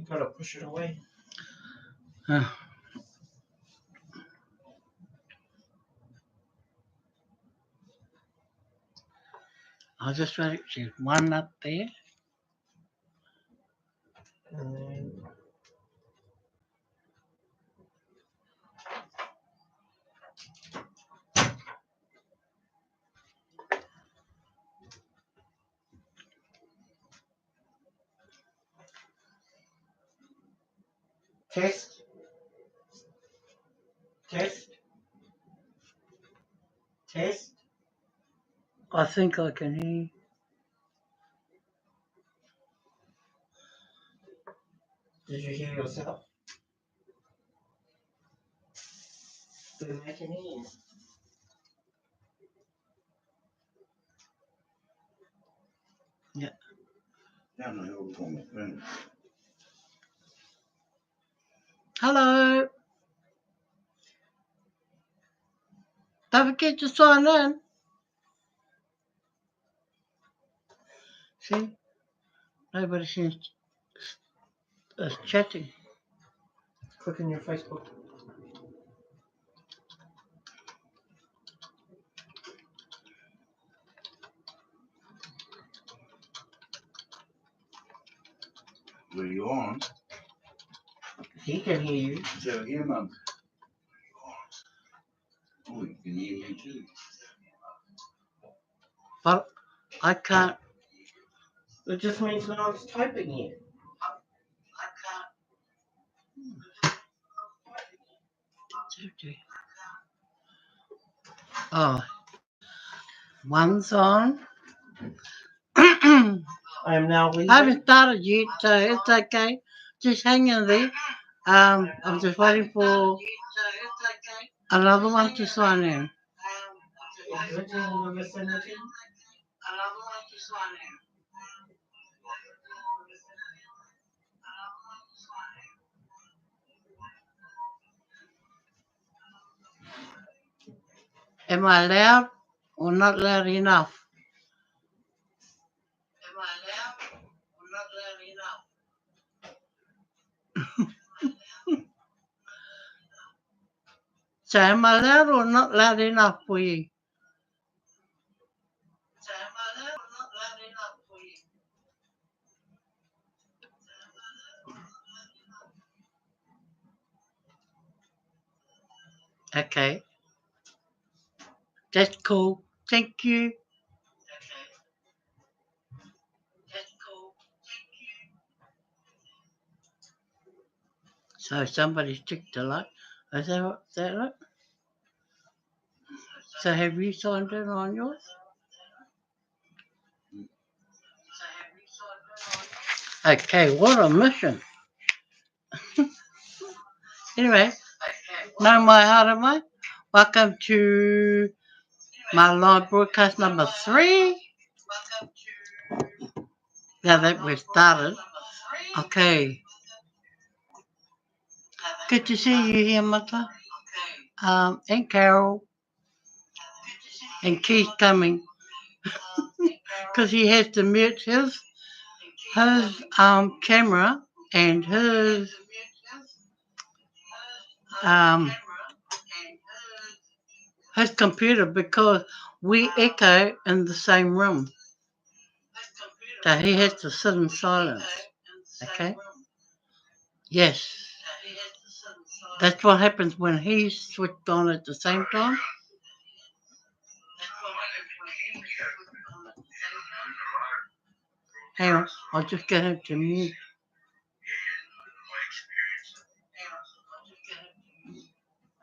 You gotta push it away. I'll just write there's one up there. And then test. Test. Test. I think I can hear you. Did you hear yourself? Then I can hear you. Yeah. Hello. Don't forget to sign in. See? Nobody seems is chatting. Click on your Facebook. Were you on? He can hear you. Tell him I'm. Oh, you can hear me too. But I can't. It just means no one's typing yet. Oh, one's on. I am now leaving. I haven't started yet, so it's okay. Just hang in there. I'm just waiting for another one to sign in. Exiting the vicinity. Am I loud or not loud enough? So am I loud or not loud enough for you? Okay. That's cool. Thank you. So somebody's ticked a like. Is that right? So have you signed in on yours? Okay, what a mission. Anyway, no my heart of mine. Welcome to my live broadcast number 3. Now that we've started. Okay. Good to see you here, Mata. And Carol. And Keith coming. Because he has to mute his camera and his computer because we echo in the same room. So he has to sit in silence. Okay? Yes. That's what happens when he's switched on at the same time. Hang on, I'll just get him to mute.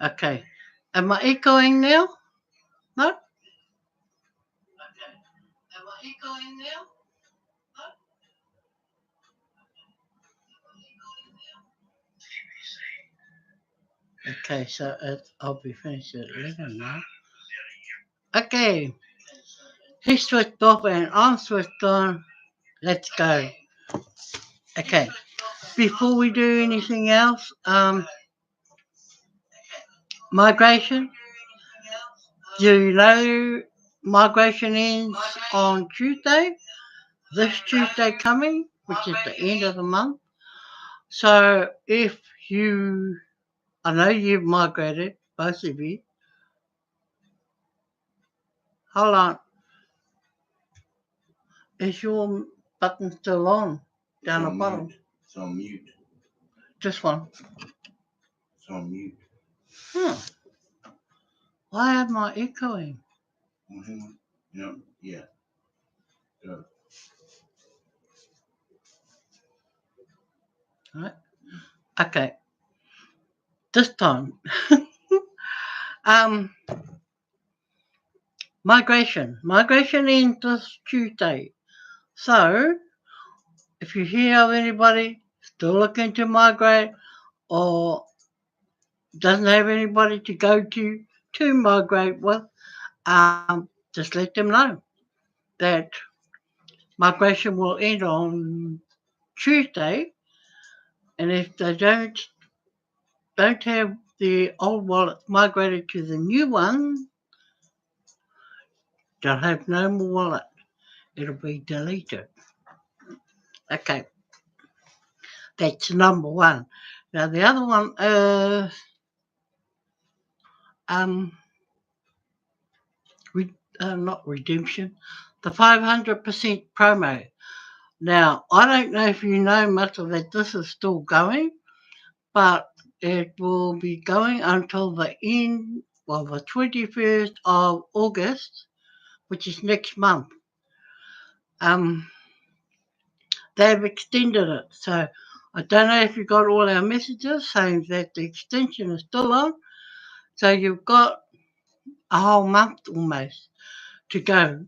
Okay. Am I echoing now? No? Okay. Am I echoing now? No? Okay, so I'll be finished at 11 now. Okay. He switched off and I'm switched on. Let's go. Okay. Before we do anything else, migration. Do you know migration ends on Tuesday? This Tuesday coming, which is the end of the month. So if you, I know you've migrated, both of you. Hold on, is your button still on It's down the on bottom? mute. It's on mute. This one. It's on mute. Why am I echoing? Mhm. No, yeah. Go. Right. Okay. This time. Migration. Migration ends this Tuesday. So if you hear of anybody still looking to migrate or doesn't have anybody to go to migrate with, just let them know that migration will end on Tuesday, and if they don't have the old wallet migrated to the new one, they'll have no more wallet. It'll be deleted. Okay, that's number one. Now the other one is um not redemption, the 500% promo. Now I don't know if you know much of that. This is still going, but it will be going until the end, well, the 21st of August, which is next month. Um, they've extended it, so I don't know if you got all our messages saying that the extension is still on. So you've got a whole month almost to go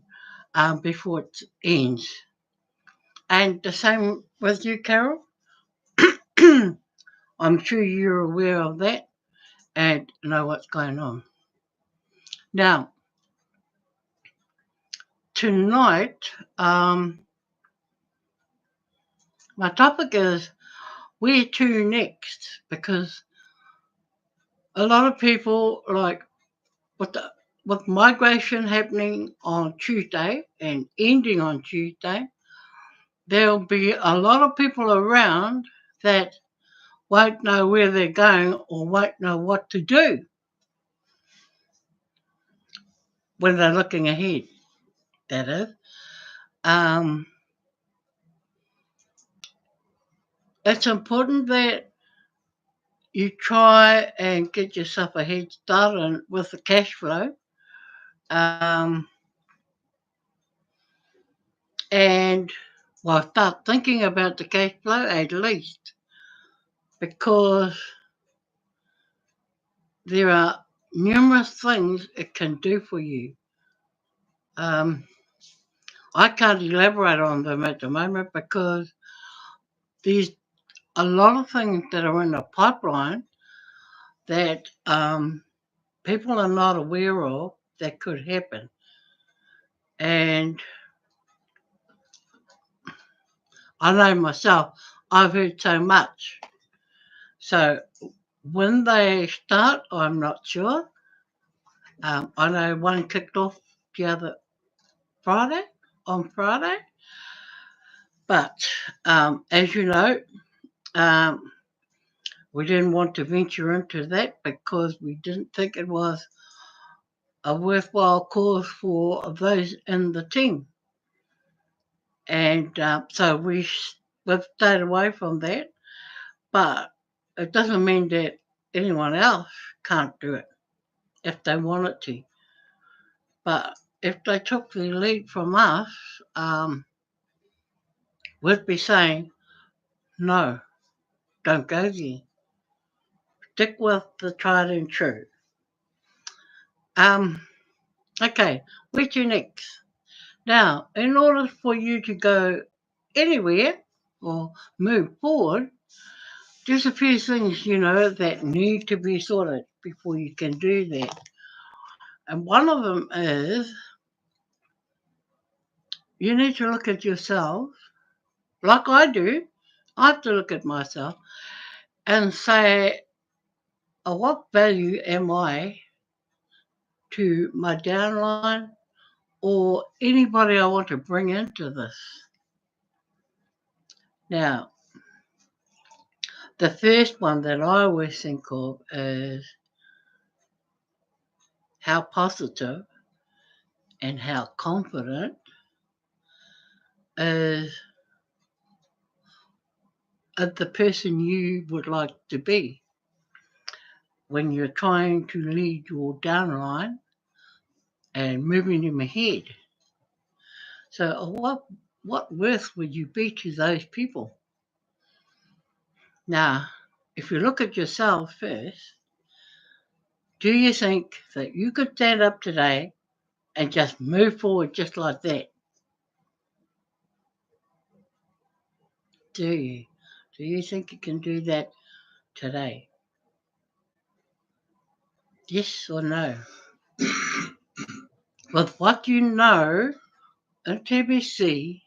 before it ends. And the same with you, Carol. I'm sure you're aware of that and know what's going on. Now, tonight, my topic is where to next, because a lot of people, like with migration happening on Tuesday and ending on Tuesday, there'll be a lot of people around that won't know where they're going or won't know what to do when they're looking ahead. That is, um, it's important that you try and get yourself a head start with the cash flow. Um, and well, start thinking about the cash flow at least, because there are numerous things it can do for you. Um, I can't elaborate on them at the moment because there's a lot of things that are in the pipeline that people are not aware of that could happen. And I know myself, I've heard so much. So when they start, I'm not sure. I know one kicked off the other Friday, on Friday. But as you know, um, we didn't want to venture into that because we didn't think it was a worthwhile cause for those in the team. And so we've stayed away from that. But it doesn't mean that anyone else can't do it if they wanted to. But if they took the lead from us, we'd be saying, no, don't go there. Stick with the tried and true. Um, okay, where to next? Now, in order for you to go anywhere or move forward, there's a few things, that need to be sorted before you can do that. And one of them is you need to look at yourself, like I do. I have to look at myself and say, what value am I to my downline or anybody I want to bring into this? Now, The first one that I always think of is how positive and how confident is the person you would like to be when you're trying to lead your downline and moving them ahead. So what worth would you be to those people? Now, if you look at yourself first, do you think that you could stand up today and just move forward just like that? Do you? Do you think you can do that today? Yes or no? With what you know in TBC,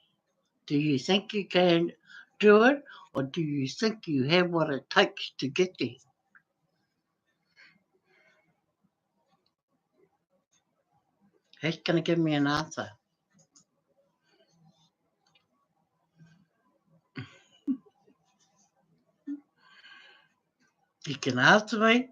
do you think you can do it, or do you think you have what it takes to get there? Who's going to give me an answer? You can answer me.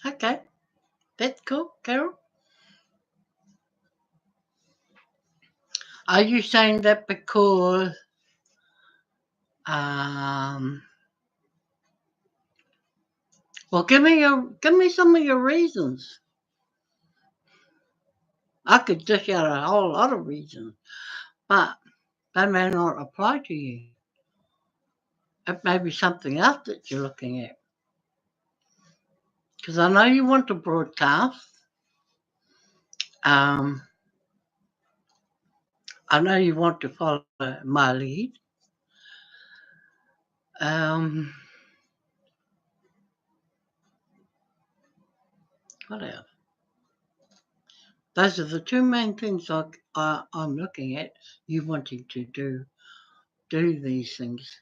Okay, that's cool, Carol. Are you saying that because um, well, give me some of your reasons. I could dish out a whole lot of reasons, but they may not apply to you. It may be something else that you're looking at. Because I know you want to broadcast. Um, I know you want to follow my lead. Um, what else? Those are the two main things I'm looking at. You wanting to do these things.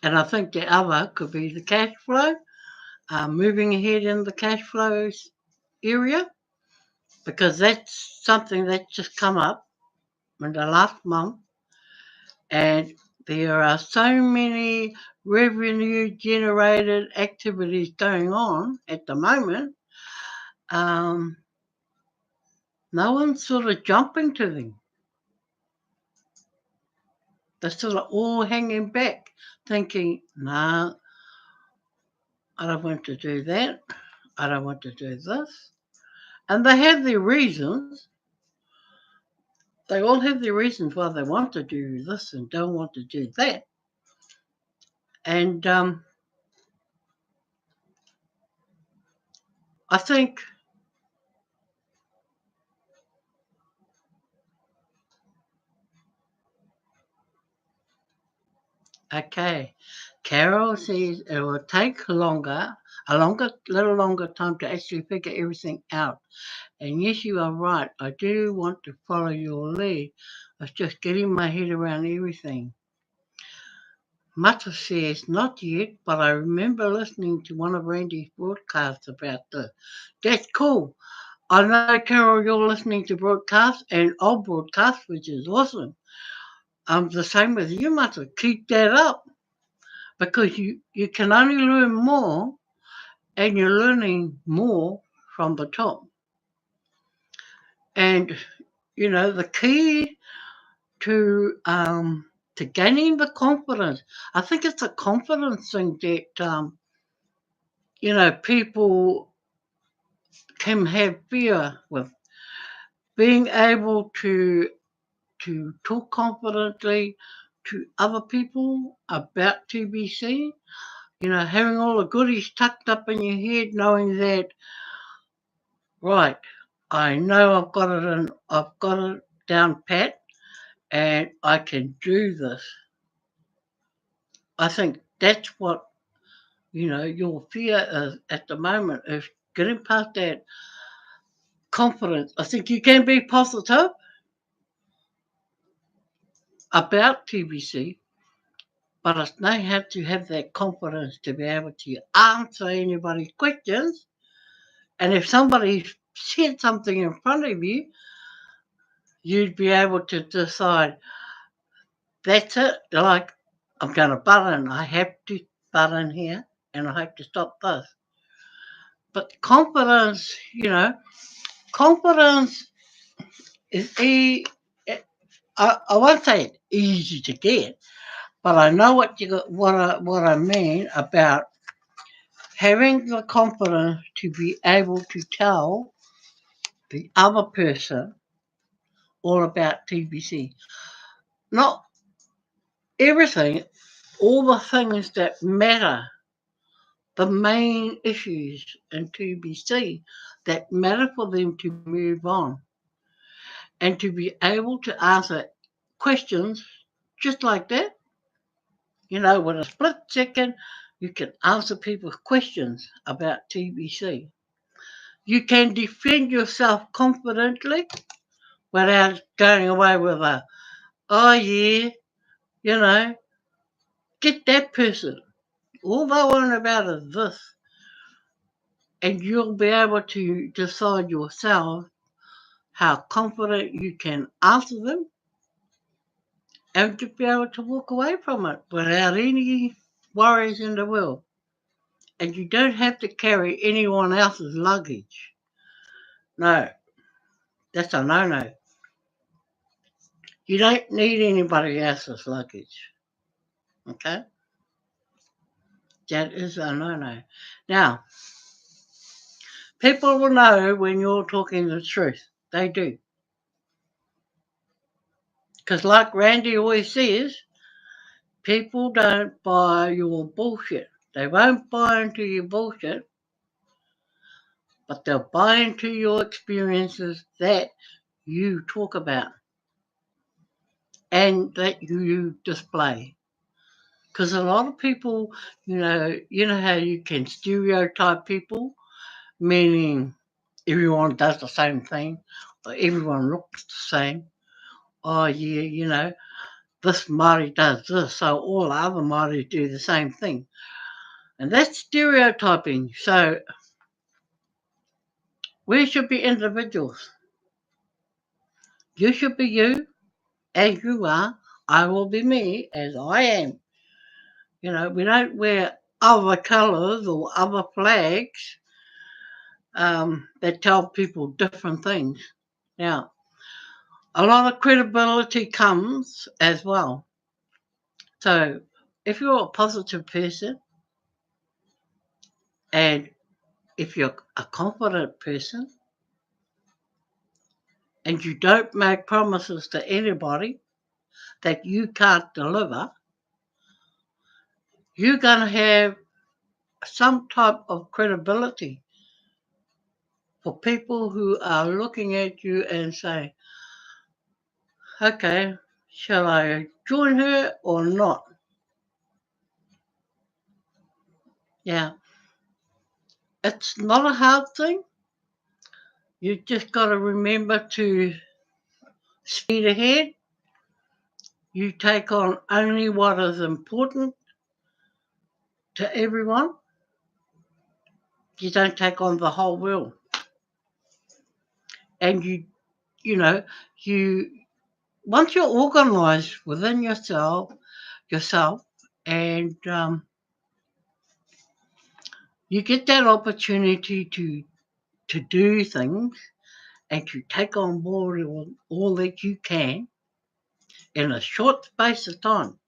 And I think the other could be the cash flow, moving ahead in the cash flows area, because that's something that's just come up in the last month. And there are so many revenue generated activities going on at the moment. Um, no one's sort of jumping to them. They're sort of all hanging back, thinking, no, I don't want to do that. I don't want to do this. And they have their reasons. They all have their reasons why they want to do this and don't want to do that. And I think, okay, Carol says it will take little longer time to actually figure everything out. And yes, you are right. I do want to follow your lead. I was just getting my head around everything. Mata says, not yet, but I remember listening to one of Randy's broadcasts about this. That's cool. I know, Carol, you're listening to broadcasts and old broadcasts, which is awesome. The same with you, Mata. Keep that up because you can only learn more and you're learning more from the top. And, you know, the key to gaining the confidence, I think it's a confidence thing that, you know, people can have fear with being able to talk confidently to other people about TBC. You know, having all the goodies tucked up in your head, knowing that, right, I know I've got it down pat, and I can do this. I think that's what, you know, your fear is at the moment, is getting past that confidence. I think you can be positive about TBC, But they have to have that confidence to be able to answer anybody's questions. And if somebody said something in front of you, you'd be able to decide, that's it. Like, I'm going to butt in. I have to butt in here and I have to stop this. But confidence, confidence is I won't say it's easy to get, but I know what I mean about having the confidence to be able to tell the other person all about TBC. Not everything, all the things that matter, the main issues in TBC that matter for them to move on and to be able to answer questions just like that. With a split second, you can answer people's questions about TBC. You can defend yourself confidently without going away with oh yeah, you know, get that person. All they want about is this. And you'll be able to decide yourself how confident you can answer them and to be able to walk away from it without any worries in the world. And you don't have to carry anyone else's luggage. No, that's a no-no. You don't need anybody else's luggage. Okay? That is a no-no. Now, people will know when you're talking the truth. They do. Because like Randy always says, people don't buy your bullshit. They won't buy into your bullshit, but they'll buy into your experiences that you talk about and that you display. Because a lot of people, you know how you can stereotype people, meaning everyone does the same thing, or everyone looks the same. Oh yeah, this Māori does this, so all other Māori do the same thing. And that's stereotyping. So we should be individuals. You should be you as you are. I will be me as I am. We don't wear other colours or other flags that tell people different things. Now, a lot of credibility comes as well. So if you're a positive person and if you're a confident person and you don't make promises to anybody that you can't deliver, you're going to have some type of credibility for people who are looking at you and say, okay, shall I join her or not? Yeah, it's not a hard thing. You just got to remember to speed ahead. You take on only what is important to everyone. You don't take on the whole world. And you know, you once you're organised within yourself, and you get that opportunity to do things and to take on board all that you can in a short space of time.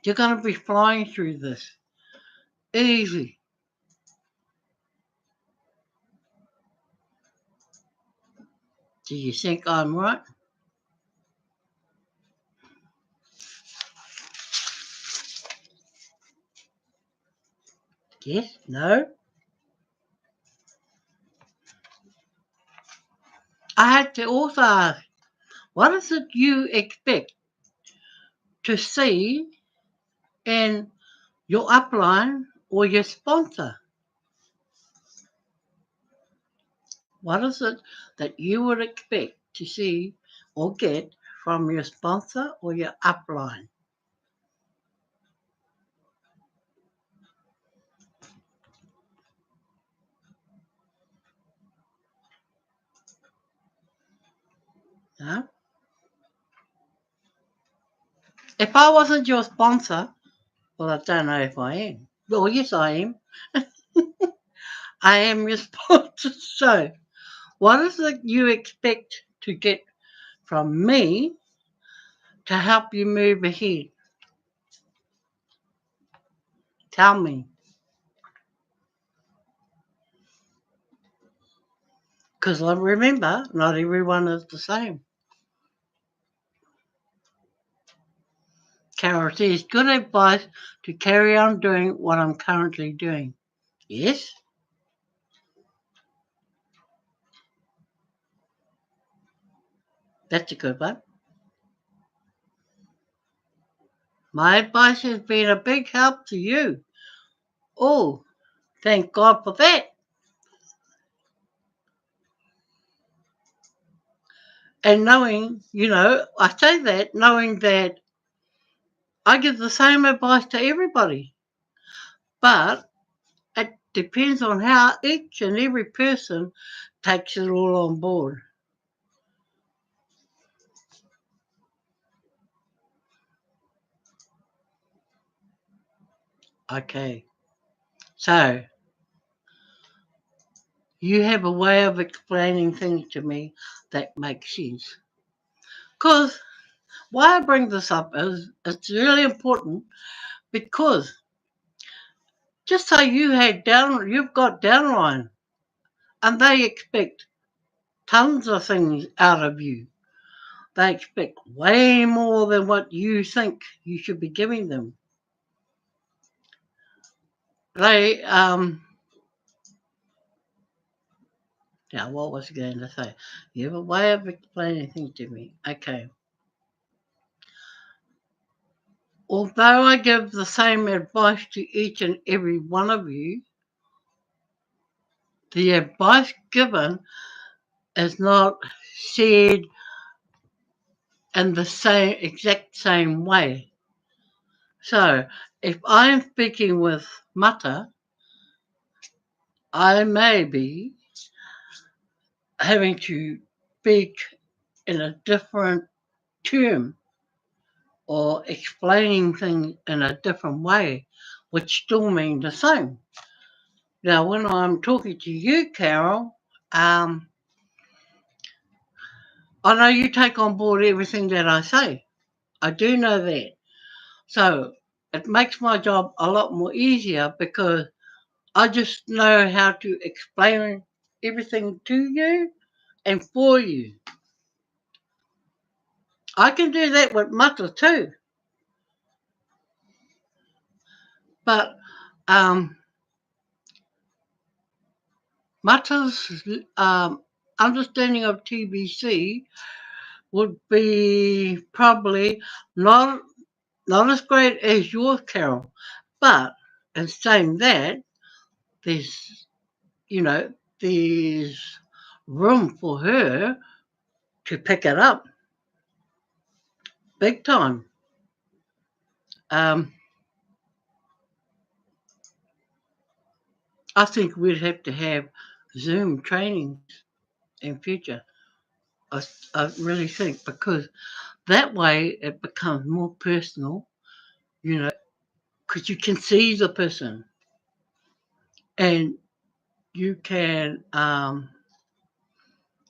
You're going to be flying through this easy. Do you think I'm right? Yes? No? I had to also ask, what is it you expect to see in your upline or your sponsor? What is it that you would expect to see or get from your sponsor or your upline? Huh? If I wasn't your sponsor, well, I don't know if I am. Well, yes, I am. I am your sponsor. So, what is it you expect to get from me to help you move ahead? Tell me. Because remember, not everyone is the same. Carol says, good advice to carry on doing what I'm currently doing. Yes? That's a good one. My advice has been a big help to you. Oh, thank God for that. And knowing, I say that knowing that I give the same advice to everybody, but it depends on how each and every person takes it all on board. Okay, so you have a way of explaining things to me that makes sense. Because why I bring this up is it's really important because just say you've got downline and they expect tons of things out of you. They expect way more than what you think you should be giving them. They, now what was I going to say? You have a way of explaining things to me. Okay. Although I give the same advice to each and every one of you, the advice given is not said in the exact same way. So if I'm speaking with Mata, I may be having to speak in a different term or explaining things in a different way, which still mean the same. Now, when I'm talking to you, Carol, I know you take on board everything that I say. I do know that. So it makes my job a lot more easier because I just know how to explain everything to you and for you. I can do that with Mata too. But Mata's understanding of TBC would be probably not not as great as yours, Carol. But in saying that, there's there's room for her to pick it up big time. Um, I think we'd have to have Zoom trainings in future. I, I really think because that way it becomes more personal, you know, because you can see the person and you can um,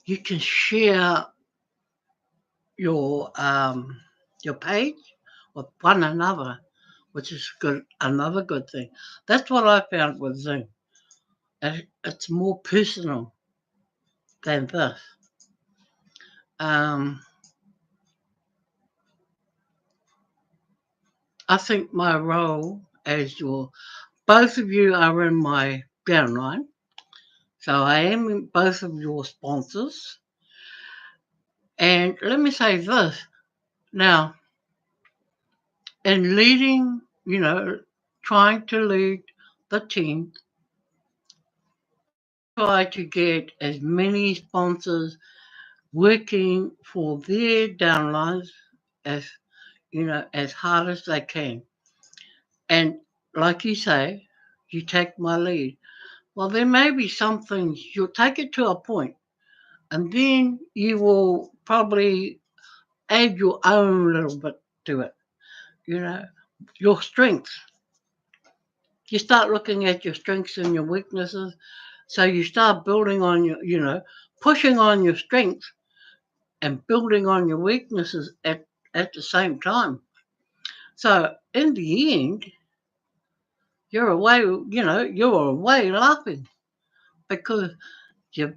you can share your um, your page with one another, which is good. Another good thing. That's what I found with Zoom. It's more personal than this. Um, I think my role as both of you are in my downline, so I am in both of your sponsors. And let me say this now, in leading, trying to lead the team, try to get as many sponsors working for their downlines as as hard as they can. And like you say, you take my lead. Well, there may be some things you'll take it to a point, and then you will probably add your own little bit to it, you know, your strengths. You start looking at your strengths and your weaknesses. So you start building on pushing on your strengths and building on your weaknesses at the same time. So in the end, you're away laughing because you've,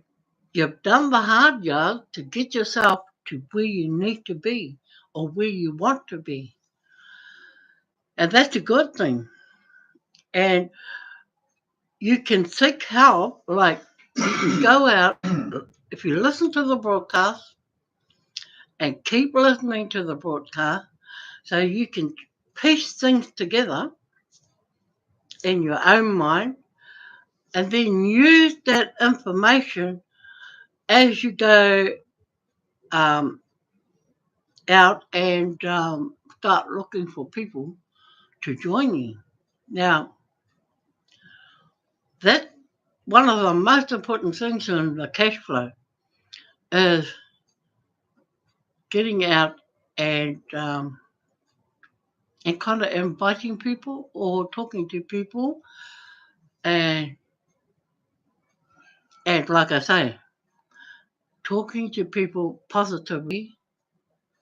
you've done the hard yard to get yourself to where you need to be or where you want to be. And that's a good thing. And you can seek help, like you can go out, if you listen to the broadcast and keep listening to the broadcast, so you can piece things together in your own mind and then use that information as you go um, out and start looking for people to join you. Now, that one of the most important things in the cash flow is getting out and kind of inviting people or talking to people and like I say, talking to people positively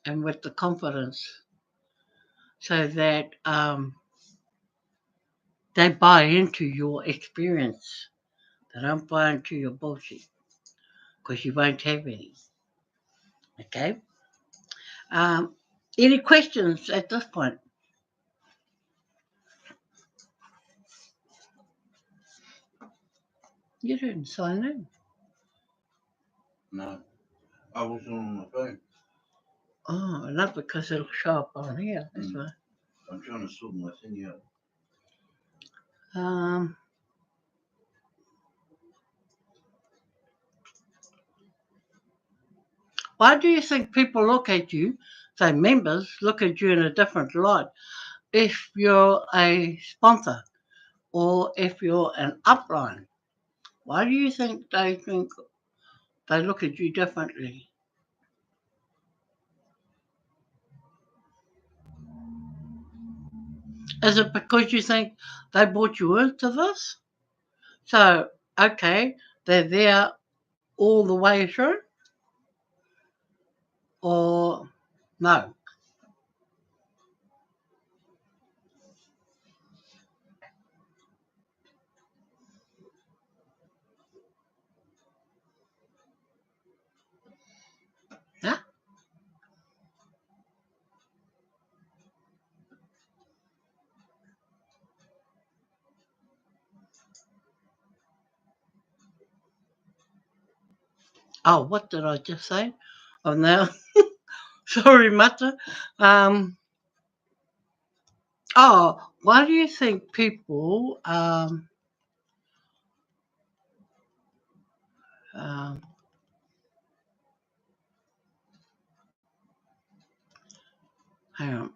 and with the confidence so that they buy into your experience. They don't buy into your bullshit because you won't have any. Okay? Um, any questions at this point? You didn't sign in. No, I was on my phone. Oh, not because it'll show up on here. That's why. I'm trying to sort my thing out. Um, why do you think people look at you, say members, look at you in a different light if you're a sponsor or if you're an upline? Why do you think they look at you differently? Is it because you think they brought you into this? So, okay, they're there all the way through? Or no? Yeah? Oh, what did I just say? Oh, no. Sorry, Mata. Um, why do you think people um, hang on.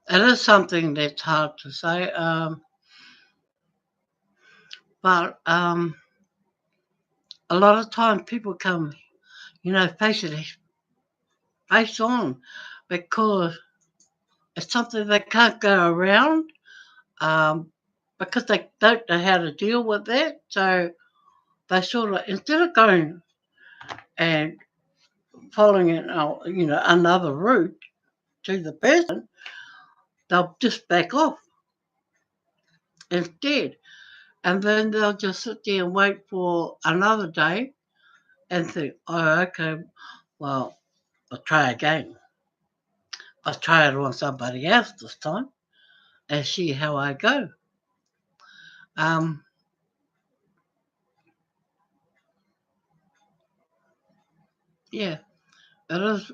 It is something that's hard to say, but a lot of time people come, face it face on because it's something they can't go around because they don't know how to deal with that. So they sort of, instead of going and following it, another route to the person, they'll just back off instead. And then they'll just sit there and wait for another day and think, oh, okay, well, I'll try again. I'll try it on somebody else this time and see how I go. Um, yeah, it is.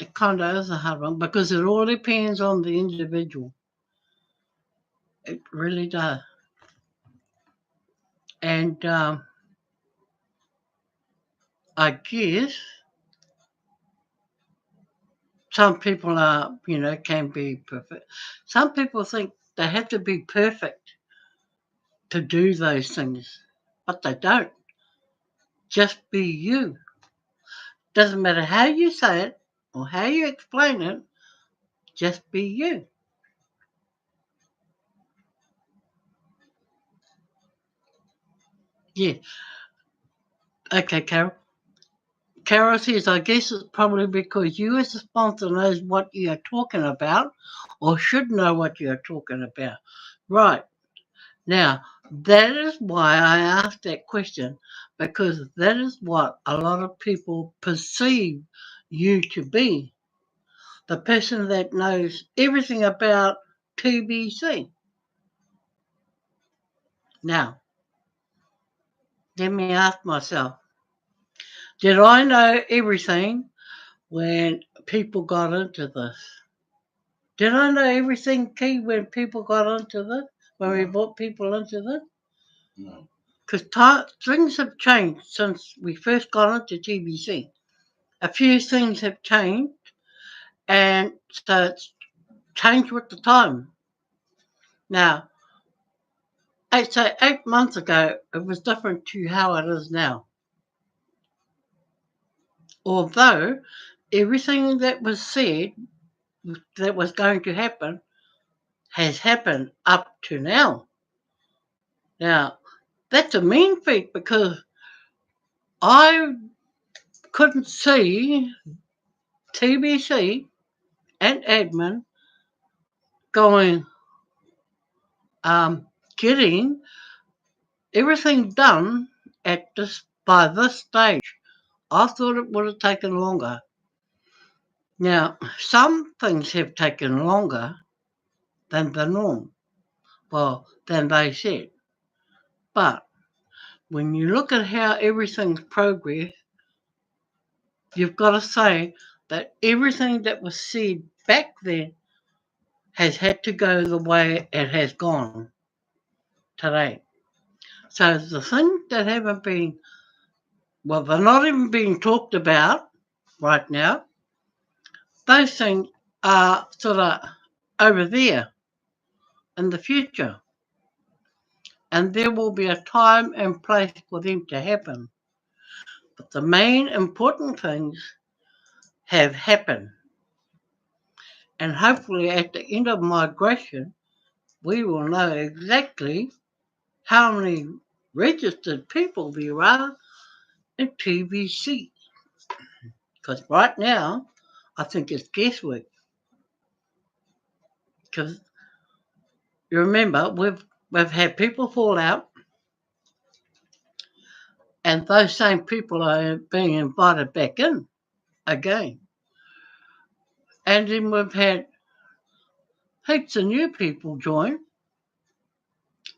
It kind of is a hard one because it all depends on the individual. It really does. And I guess some people can be perfect. Some people think they have to be perfect to do those things, but they don't. Just be you. Doesn't matter how you say it or how you explain it, just be you. Yeah. Okay, Carol. Carol says, I guess it's probably because you as a sponsor knows what you're talking about or should know what you're talking about. Right. Now, that is why I asked that question, because that is what a lot of people perceive you to be, the person that knows everything about TBC. Now, let me ask myself, did I know everything when people got into this? Did I know everything, Key, when people got into this? When we No. brought people into this? No. Because things have changed since we first got into TBC. A few things have changed, and so it's changed with the time. Now, I'd say 8 months ago, it was different to how it is now. Although everything that was said that was going to happen has happened up to now. Now, that's a mean feat because I couldn't see TBC and admin going, getting everything done at this by this stage. I thought it would have taken longer. Now, some things have taken longer than the norm, well, than they said. But when you look at how everything's progressed, you've got to say that everything that was said back then has had to go the way it has gone today. So the things that haven't been, well, they're not even being talked about right now. Those things are sort of over there in the future. And there will be a time and place for them to happen. But the main important things have happened. And hopefully at the end of migration, we will know exactly how many registered people there are in TBC. Because right now, I think it's guesswork. Because you remember, we've had people fall out, and those same people are being invited back in again. And then we've had heaps of new people join,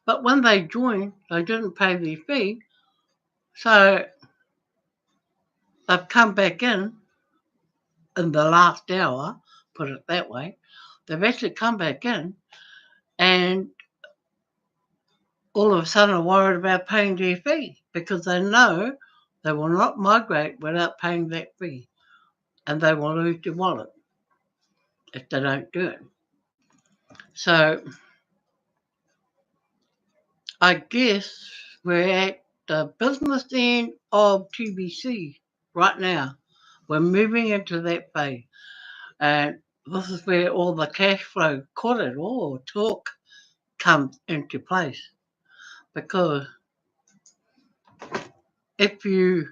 but when they joined, they didn't pay their fee, so they've come back in the last hour, put it that way. They've actually come back in and all of a sudden are worried about paying their fee because they know they will not migrate without paying that fee and they will lose their wallet if they don't do it. So I guess we're at the business end of TBC right now. We're moving into that phase. And this is where all the cash flow korero or talk comes into place. Because if you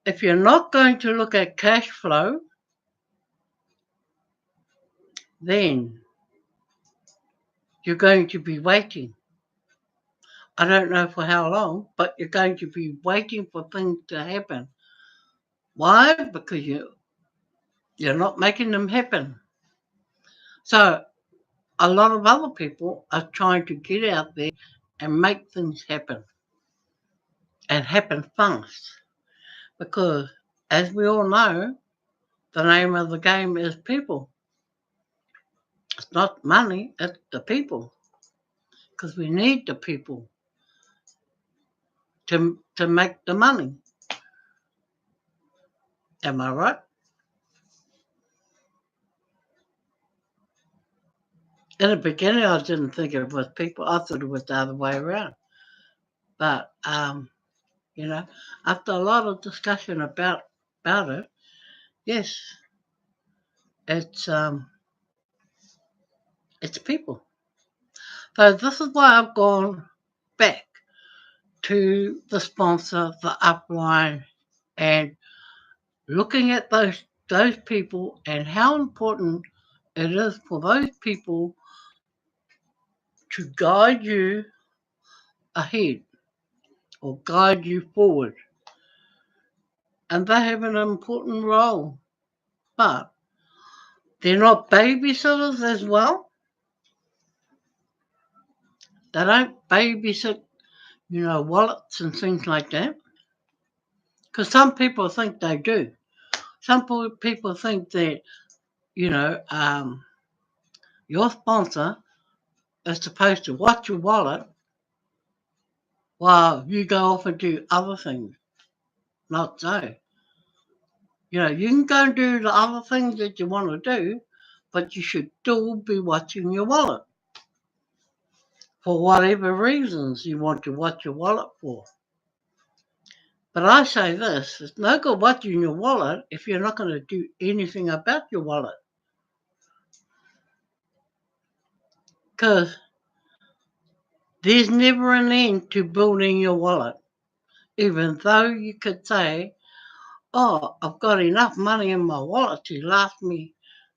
if you're not going to look at cash flow, then you're going to be waiting. I don't know for how long, but you're going to be waiting for things to happen. Why? Because you're not making them happen. So a lot of other people are trying to get out there and make things happen and happen fast. Because as we all know, the name of the game is people. It's not money, it's the people. Because we need the people to make the money. Am I right? In the beginning, I didn't think it was people. I thought it was the other way around. But you know, after a lot of discussion about it, yes, it's um, it's people. So this is why I've gone back to the sponsor, the upline, and looking at those people and how important it is for those people to guide you ahead or guide you forward. And they have an important role, but they're not babysitters as well. They don't babysit, wallets and things like that. Because some people think they do. Some people think that, you know, um, your sponsor is supposed to watch your wallet while you go off and do other things. Not so. You can go and do the other things that you want to do, but you should still be watching your wallet for whatever reasons you want to watch your wallet for. But I say this, it's no good watching your wallet if you're not going to do anything about your wallet. Because there's never an end to building your wallet. Even though you could say, oh, I've got enough money in my wallet to last me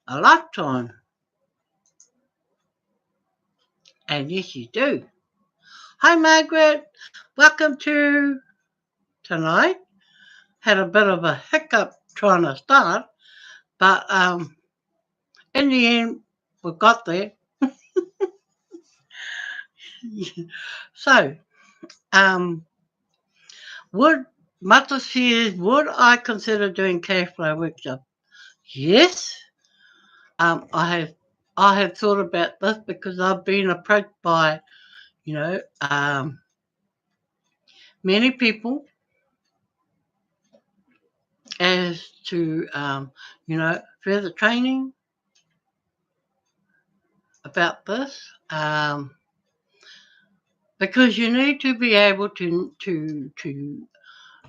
a lifetime. And yes, you do. Hi, Margaret. Welcome to tonight. Had a bit of a hiccup trying to start, but in the end, we got there. So, um, would Mata says, would I consider doing cash flow workshop? Yes. I have thought about this because I've been approached by, you know, um, many people as to, further training about this. Because you need to be able to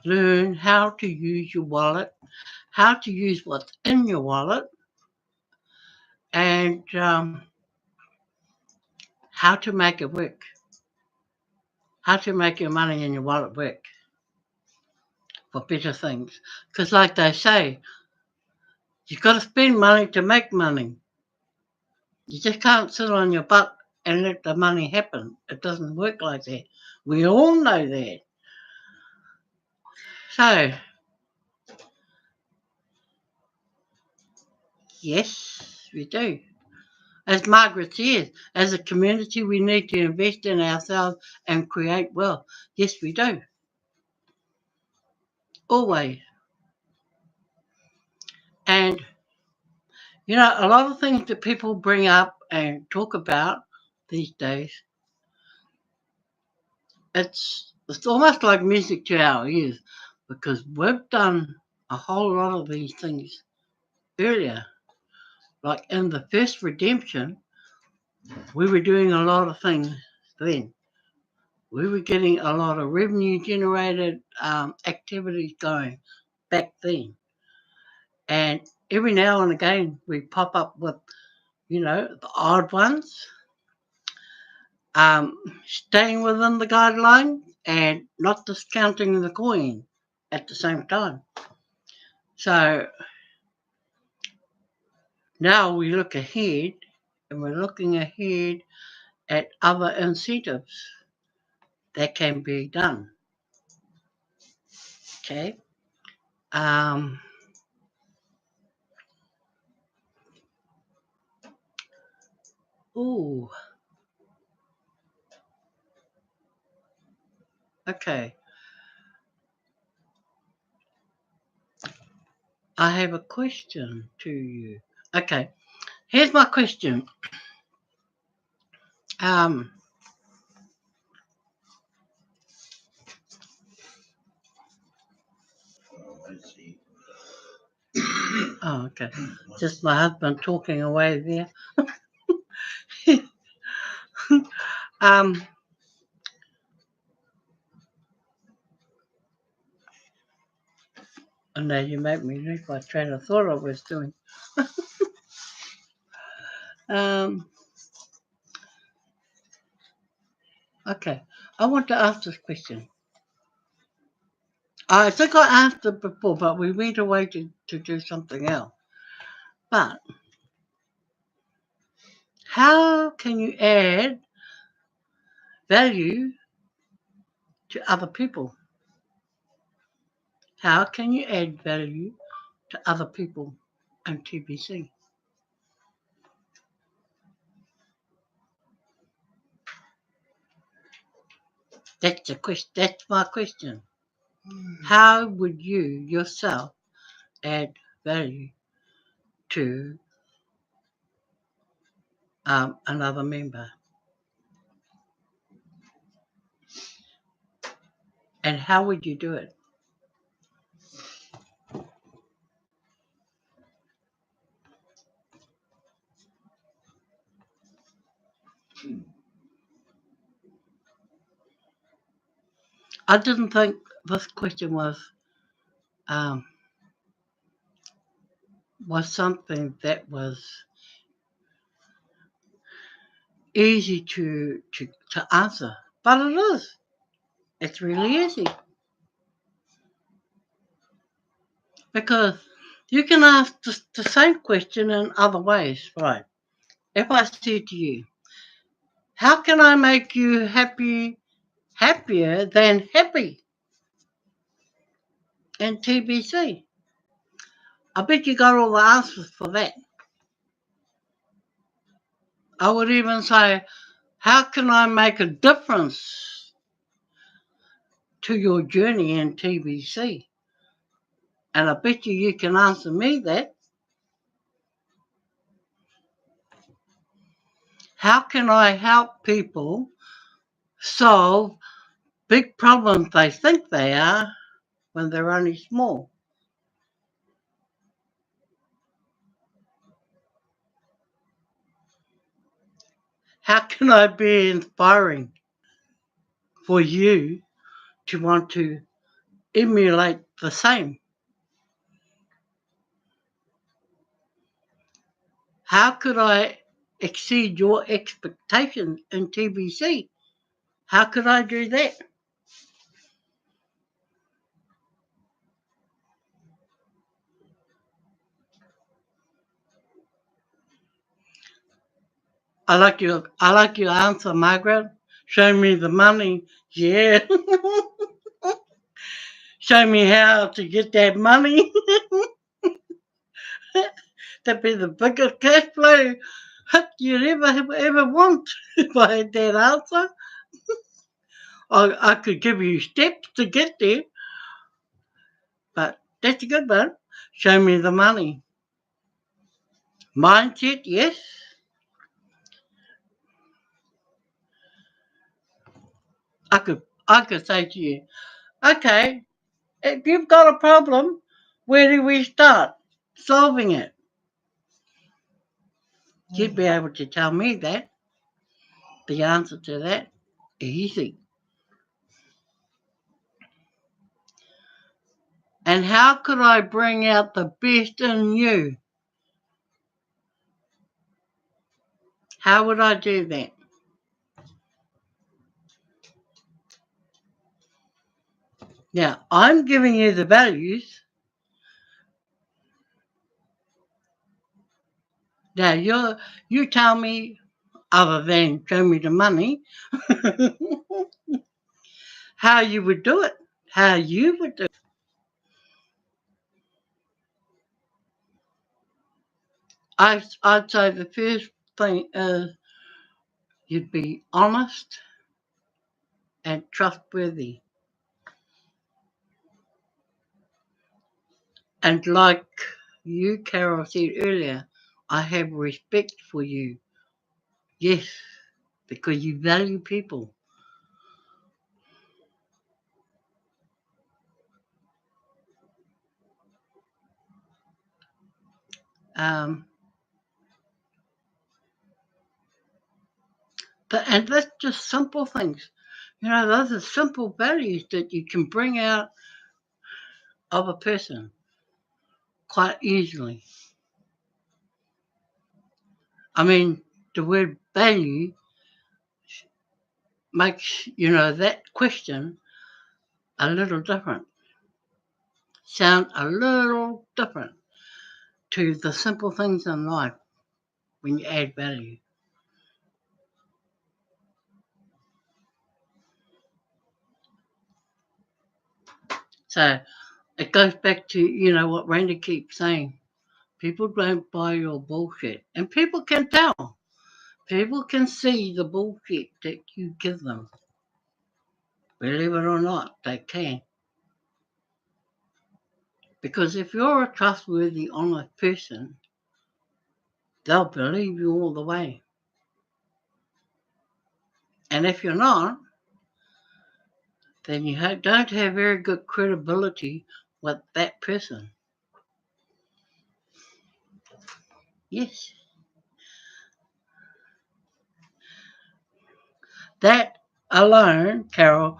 learn how to use your wallet, how to use what's in your wallet, and how to make it work, how to make your money in your wallet work for better things. Because, like they say, you've got to spend money to make money. You just can't sit on your butt and let the money happen. It doesn't work like that. We all know that. So, yes, we do. As Margaret says, as a community, we need to invest in ourselves and create wealth. Yes, we do. Always. And, a lot of things that people bring up and talk about these days, it's almost like music to our ears because we've done a whole lot of these things earlier. Like in the first redemption, we were doing a lot of things then. We were getting a lot of revenue generated activities going back then. And every now and again, we pop up with, the odd ones, staying within the guideline and not discounting the coin at the same time. So now we look ahead and we're looking ahead at other incentives that can be done. Okay. Um, ooh, okay. I have a question to you. Okay, here's my question. Um, I see. oh, okay. Just my husband talking away there. Um, and now you make me lose my train of thought I was doing. Um, okay, I want to ask this question. I think I asked it before, but we went away to do something else. But how can you add value to other people? How can you add value to other people in TBC? That's the question. That's my question. How would you yourself add value to another member? And how would you do it? I didn't think this question um, was something that was easy to answer, but it is. It's really easy because you can ask the same question in other ways, right? If I said to you, "How can I make you happier than happy in TBC?" I bet you got all the answers for that. I would even say, "How can I make a difference to your journey in TBC?" And I bet you can answer me that. How can I help people solve big problems they think they are when they're only small? How can I be inspiring for you to want to emulate the same? How could I exceed your expectations in TBC? How could I do that? I like your answer, Margaret. Show me the money. Yeah. Show me how to get that money. That'd be the biggest cash flow you'd ever want if I had that answer. I could give you steps to get there, but that's a good one. Show me the money. Mindset, yes. I could say to you, okay, if you've got a problem, where do we start solving it? You'd be able to tell me that, the answer to that. Easy. And how could I bring out the best in you? How would I do that? Now, I'm giving you the values. Now, you tell me, other than show me the money, how you would do it. How you would do it. I'd say the first thing is you'd be honest and trustworthy. And like you, Carol, said earlier, I have respect for you. Yes, because you value people. Um, And that's just simple things. Those are simple values that you can bring out of a person quite easily. I mean, the word value makes, that question a little different, sound a little different to the simple things in life when you add value. So it goes back to, what Randy keeps saying. People don't buy your bullshit. And people can tell. People can see the bullshit that you give them. Believe it or not, they can. Because if you're a trustworthy, honest person, they'll believe you all the way. And if you're not, then you don't have very good credibility with that person. Yes. That alone, Carol,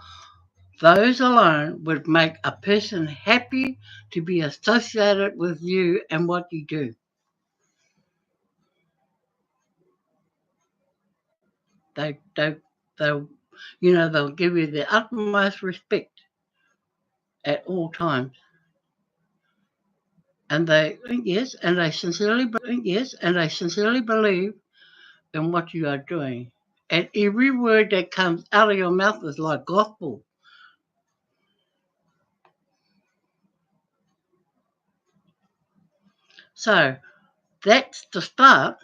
those alone would make a person happy to be associated with you and what you do. They'll, they'll give you the utmost respect at all times. And they sincerely believe in what you are doing. And every word that comes out of your mouth is like gospel. So that's the start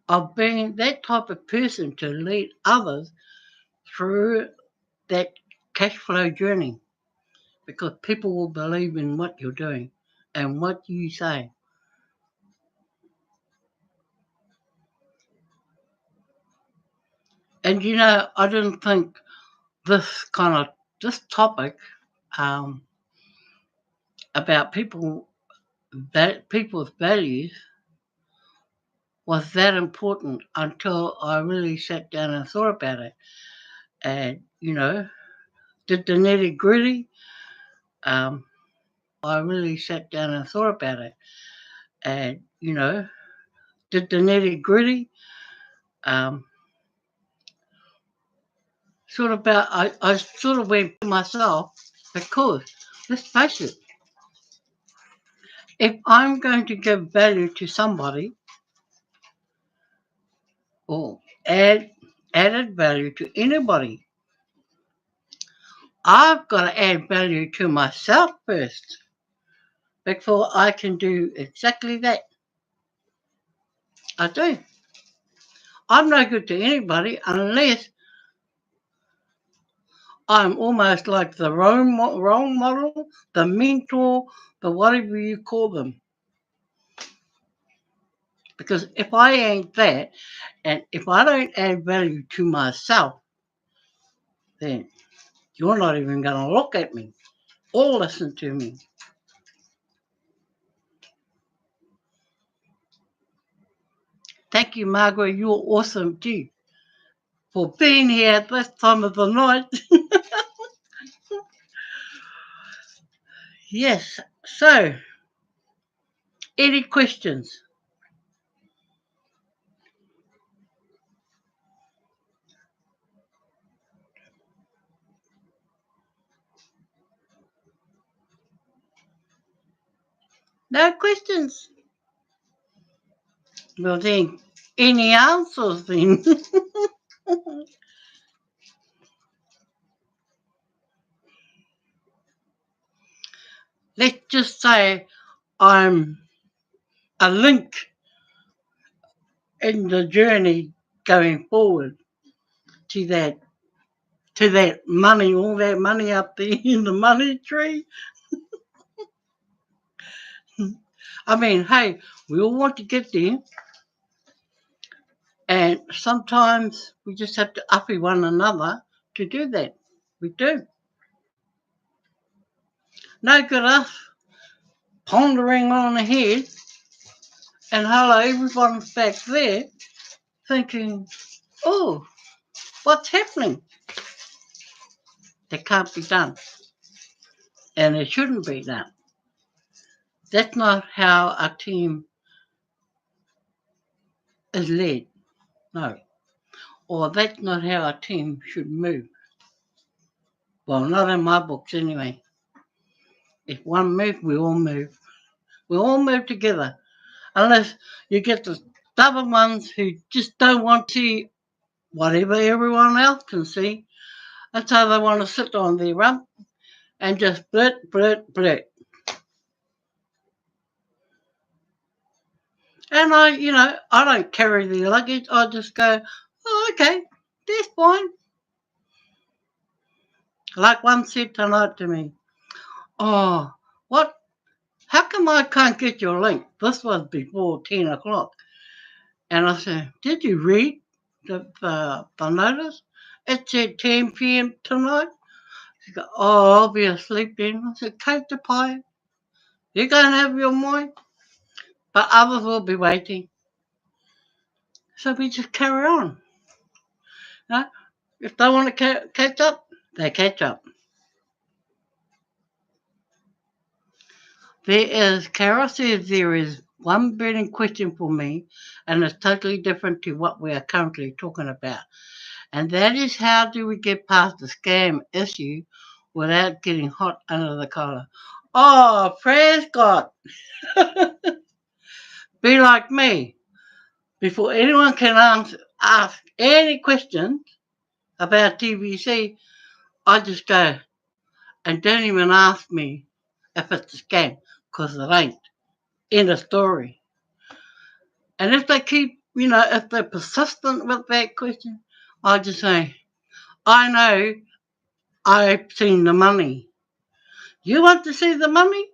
of being that type of person to lead others through that cash flow journey, because people will believe in what you're doing and what you say. And I didn't think this topic um, about people's values was that important until I really sat down and thought about it. And did the nitty gritty. I really sat down and thought about it. And did the nitty gritty. Um, I sort of went to myself, because let's face it, if I'm going to give value to somebody or added value to anybody, I've got to add value to myself first before I can do exactly that. I do. I'm no good to anybody unless I'm almost like the role model, the mentor, the whatever you call them. Because if I ain't that, and if I don't add value to myself, then you're not even going to look at me or listen to me. Thank you, Margaret. You're awesome too for being here at this time of the night. Yes. So, any questions? No questions? Well, then, any answers then? Let's just say I'm a link in the journey going forward to that money, all that money up there in the money tree. I mean, hey, we all want to get there, and sometimes we just have to uppy one another to do that. We do. No good us pondering on ahead And hello, everyone's back there thinking, oh, what's happening? That can't be done. And it shouldn't be done. That's not how a team is led. No. Or that's not how a team should move. Well, not in my books anyway. If one moves, we all move. We all move together. Unless you get the stubborn ones who just don't want to see whatever everyone else can see. And so they want to sit on their rump and just blurt, blurt, blurt. And I don't carry the luggage. I just go, oh, okay, that's fine. Like one said tonight to me, oh, what? How come I can't get your link? This was before 10 o'clock. And I said, did you read the notice? It said 10 p.m. tonight. She go, oh, I'll be asleep then. I said, take the pie. You can't have your mind. But others will be waiting. So we just carry on. You know? If they want to catch up, they catch up. Carol says there is one burning question for me, and it's totally different to what we are currently talking about. And that is, how do we get past the scam issue without getting hot under the collar? Oh, praise God. Be like me. Before anyone can ask any questions about TBC, I just go, and don't even ask me if it's a scam, because it ain't. End of story. And if they keep, if they're persistent with that question, I just say, I know I've seen the money. You want to see the money?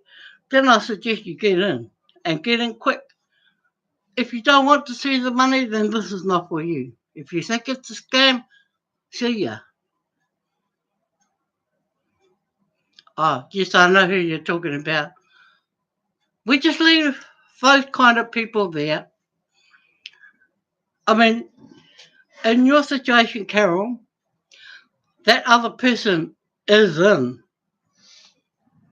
Then I suggest you get in, and get in quick. If you don't want to see the money, then this is not for you. If you think it's a scam, see ya. Oh, yes, I know who you're talking about. We just leave those kind of people there. I mean, in your situation, Carol, that other person is in.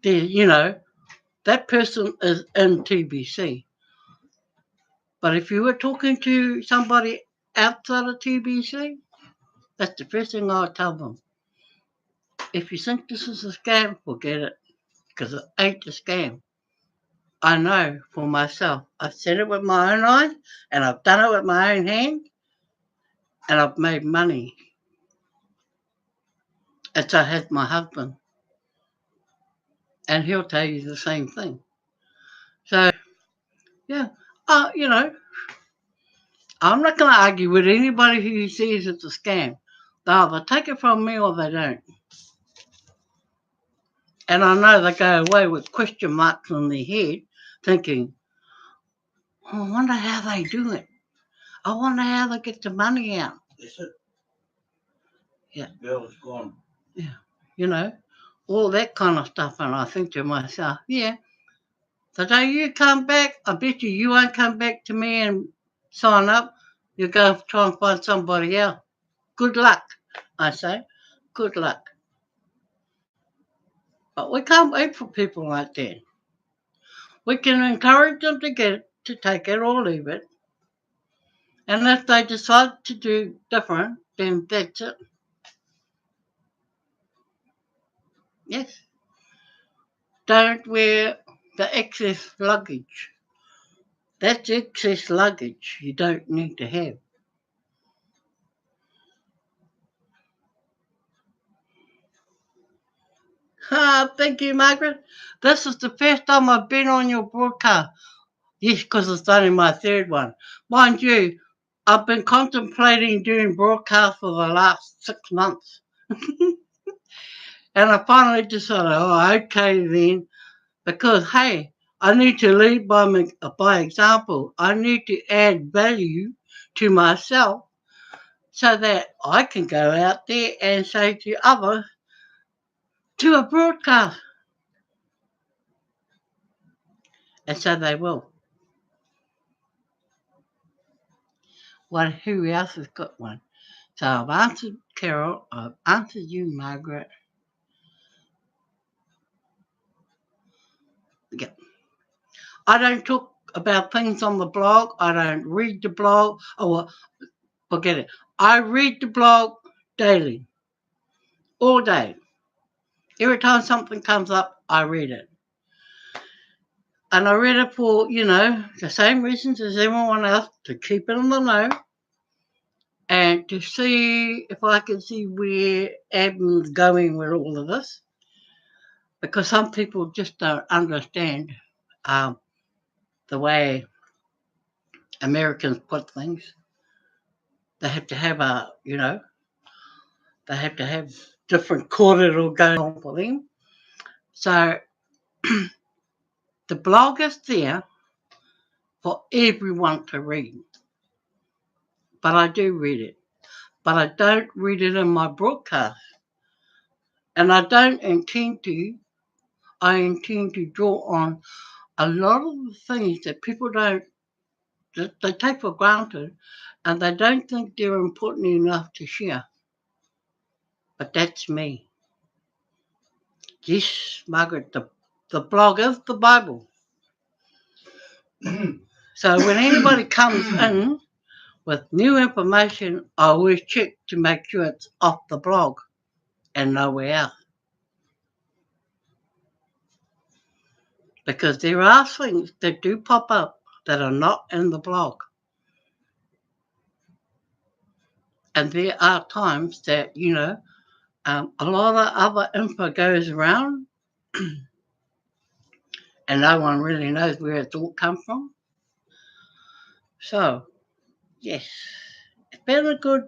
That person is in TBC. But if you were talking to somebody outside of TBC, that's the first thing I tell them. If you think this is a scam, forget it, because it ain't a scam. I know for myself. I've seen it with my own eyes, and I've done it with my own hand, and I've made money. And so has my husband, and he'll tell you the same thing. So, yeah, uh, you know, I'm not going to argue with anybody who says it's a scam. They either take it from me or they don't. And I know they go away with question marks on their head, thinking, oh, I wonder how they do it. I wonder how they get the money out. That's it. Yeah. The girl is gone. Yeah. All that kind of stuff. And I think to myself, yeah, the day you come back, I bet you won't come back to me and sign up. You'll go try and find somebody else. Good luck, I say. Good luck. But we can't wait for people like that. We can encourage them to take it or leave it. And if they decide to do different, then that's it. Yes. Don't wear the excess luggage. That's excess luggage you don't need to have. Thank you, Margaret. This is the first time I've been on your broadcast. Yes, because it's only my third one. Mind you, I've been contemplating doing broadcasts for the last 6 months. And I finally decided, oh, okay then. Because, hey, I need to lead by example. I need to add value to myself so that I can go out there and say to others, to a broadcast. And so they will. who else has got one? So I've answered Carol, I've answered you, Margaret. Yeah. I don't talk about things on the blog. I don't read the blog. Oh, well, forget it. I read the blog daily, all day. Every time something comes up, I read it. And I read it for, the same reasons as everyone else, to keep it in the know and to see if I can see where Adam's going with all of this. Because some people just don't understand the way Americans put things. They have to have they have to have different corridor going on for them. So the blog is there for everyone to read. But I do read it. But I don't read it in my broadcast. And I don't intend to. I intend to draw on a lot of the things that people don't, that they take for granted, and they don't think they're important enough to share. But that's me. Yes, Margaret, the blog is the Bible. So when anybody comes in with new information, I always check to make sure it's off the blog and nowhere else. Because there are things that do pop up that are not in the blog. And there are times that, a lot of other info goes around and no one really knows where it's all come from. So, yes, it's been a good